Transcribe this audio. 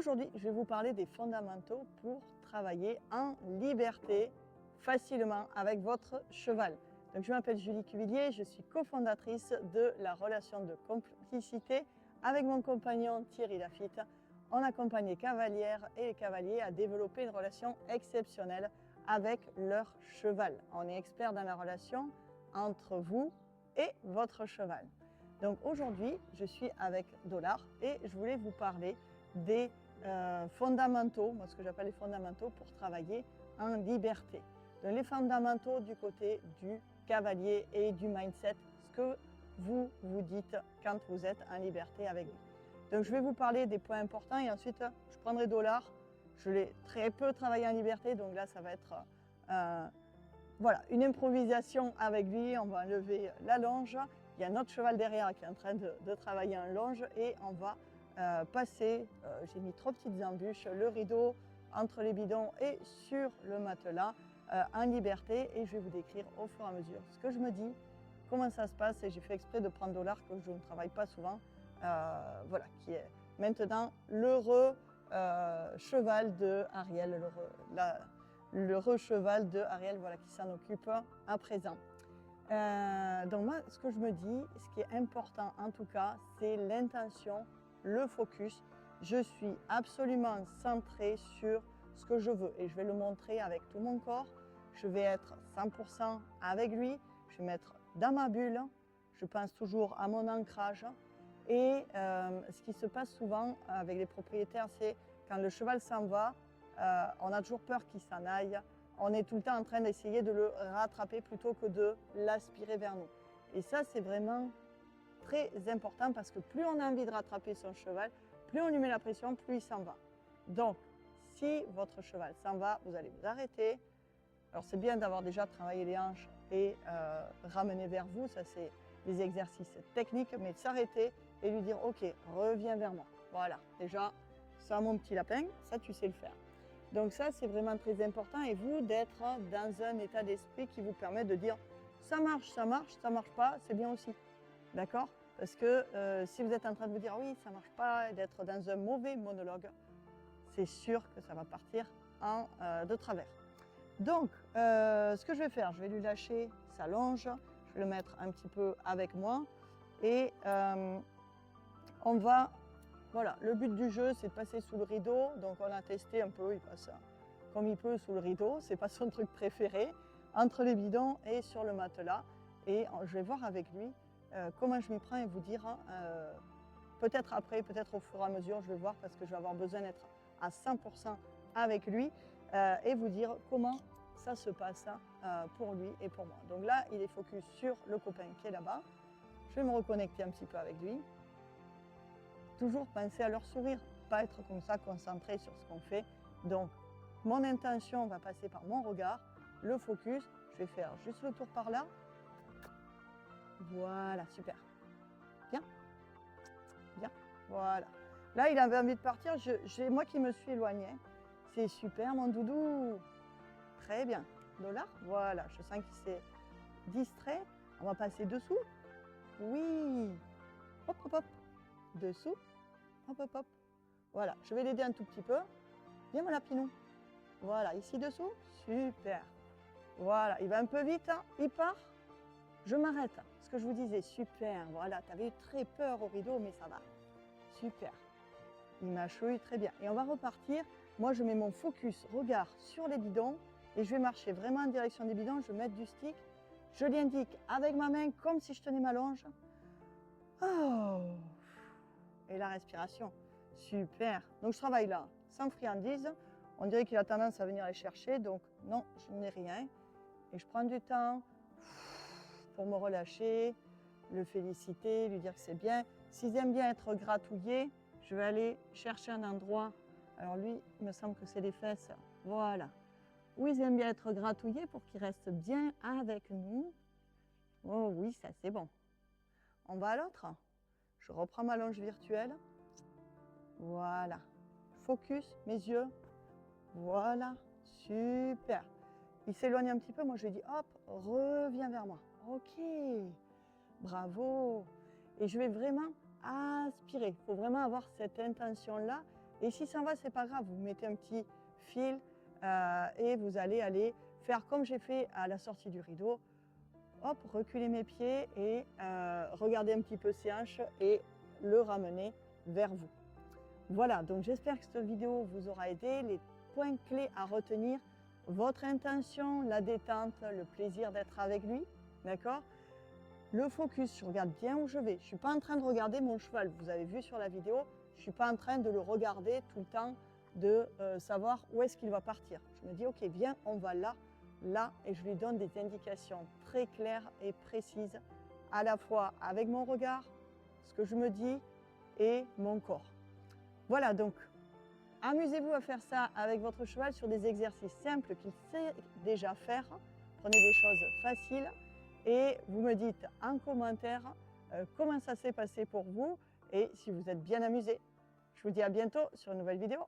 Aujourd'hui, je vais vous parler des fondamentaux pour travailler en liberté facilement avec votre cheval. Donc, je m'appelle Julie Cuvillier, je suis cofondatrice de la relation de complicité avec mon compagnon Thierry Lafitte. On accompagne les cavalières et les cavaliers à développer une relation exceptionnelle avec leur cheval. On est expert dans la relation entre vous et votre cheval. Donc aujourd'hui, je suis avec Dollar et je voulais vous parler des fondamentaux, moi ce que j'appelle les fondamentaux pour travailler en liberté. Donc les fondamentaux du côté du cavalier et du mindset, ce que vous vous dites quand vous êtes en liberté avec lui. Donc je vais vous parler des points importants et ensuite je prendrai Dollar. Je l'ai très peu travaillé en liberté, donc là ça va être voilà, une improvisation avec lui. On va enlever la longe. Il y a notre cheval derrière qui est en train de travailler en longe et on va passer, j'ai mis 3 petites embûches, le rideau entre les bidons et sur le matelas en liberté, et je vais vous décrire au fur et à mesure ce que je me dis, comment ça se passe, et j'ai fait exprès de prendre Dollar que je ne travaille pas souvent, voilà, qui est maintenant l'heureux cheval de Ariel, l'heureux cheval de Ariel, voilà, qui s'en occupe à présent. Donc moi, ce que je me dis, ce qui est important en tout cas, c'est l'intention, le focus. Je suis absolument centrée sur ce que je veux et je vais le montrer avec tout mon corps. Je vais être 100% avec lui, je vais mettre dans ma bulle, je pense toujours à mon ancrage. Et ce qui se passe souvent avec les propriétaires, c'est quand le cheval s'en va, on a toujours peur qu'il s'en aille. On est tout le temps en train d'essayer de le rattraper plutôt que de l'aspirer vers nous. Et ça, c'est vraiment très important parce que plus on a envie de rattraper son cheval, plus on lui met la pression, plus il s'en va. Donc, si votre cheval s'en va, vous allez vous arrêter. Alors, c'est bien d'avoir déjà travaillé les hanches et ramener vers vous. Ça, c'est des exercices techniques, mais de s'arrêter et lui dire « Ok, reviens vers moi ». Voilà, déjà, ça, mon petit lapin, ça, tu sais le faire. Donc ça, c'est vraiment très important, et vous, d'être dans un état d'esprit qui vous permet de dire « ça marche pas, c'est bien aussi ». D'accord? Parce que si vous êtes en train de vous dire « oui, ça marche pas », et d'être dans un mauvais monologue, c'est sûr que ça va partir de travers. Donc, ce que je vais faire, je vais lui lâcher sa longe, je vais le mettre un petit peu avec moi, et on va... Voilà, le but du jeu, c'est de passer sous le rideau. Donc on a testé un peu, il passe comme il peut sous le rideau. C'est pas son truc préféré, entre les bidons et sur le matelas. Et je vais voir avec lui comment je m'y prends et vous dire, peut-être après, peut-être au fur et à mesure, je vais voir parce que je vais avoir besoin d'être à 100% avec lui et vous dire comment ça se passe pour lui et pour moi. Donc là, il est focus sur le copain qui est là-bas. Je vais me reconnecter un petit peu avec lui. Toujours penser à leur sourire, pas être comme ça concentré sur ce qu'on fait. Donc, mon intention va passer par mon regard, le focus. Je vais faire juste le tour par là. Voilà, super. Bien, bien, voilà. Là, il avait envie de partir, j'ai moi qui me suis éloignée. C'est super, mon doudou. Très bien. Dollar, voilà, je sens qu'il s'est distrait. On va passer dessous. Oui. Hop, hop, hop. Dessous. Hop, hop, hop. Voilà, je vais l'aider un tout petit peu. Viens, mon lapinou. Voilà, ici dessous. Super. Voilà, il va un peu vite, hein. Il part. Je m'arrête. Ce que je vous disais, super. Voilà, tu avais eu très peur au rideau, mais ça va. Super. Il mâchouille très bien. Et on va repartir. Moi, je mets mon focus, regard sur les bidons, et je vais marcher vraiment en direction des bidons. Je vais mettre du stick. Je l'indique avec ma main, comme si je tenais ma longe. Oh. Et la respiration, super. Donc je travaille là, sans friandise. On dirait qu'il a tendance à venir les chercher, donc non, je n'ai rien. Et je prends du temps pour me relâcher, le féliciter, lui dire que c'est bien. S'ils aiment bien être gratouillés, je vais aller chercher un endroit. Alors lui, il me semble que c'est les fesses. Voilà. Où ils aiment bien être gratouillés pour qu'ils restent bien avec nous. Oh oui, ça c'est bon. On va à l'autre. Je reprends ma longe virtuelle. Voilà. Focus, mes yeux. Voilà. Super. Il s'éloigne un petit peu. Moi, je lui dis, hop, reviens vers moi. OK. Bravo. Et je vais vraiment aspirer. Il faut vraiment avoir cette intention-là. Et si ça va, c'est pas grave, vous mettez un petit fil et vous allez aller faire comme j'ai fait à la sortie du rideau. Hop, reculer mes pieds et regarder un petit peu ses hanches et le ramener vers vous. Voilà, donc j'espère que cette vidéo vous aura aidé. Les points clés à retenir, votre intention, la détente, le plaisir d'être avec lui, d'accord? Le focus, je regarde bien où je vais. Je ne suis pas en train de regarder mon cheval. Vous avez vu sur la vidéo, je ne suis pas en train de le regarder tout le temps, de savoir où est-ce qu'il va partir. Je me dis, ok, viens, on va là, là, et je lui donne des indications très claires et précises, à la fois avec mon regard, ce que je me dis, et mon corps. Voilà, donc amusez-vous à faire ça avec votre cheval sur des exercices simples qu'il sait déjà faire. Prenez des choses faciles et vous me dites en commentaire comment ça s'est passé pour vous et si vous êtes bien amusé. Je vous dis à bientôt sur une nouvelle vidéo.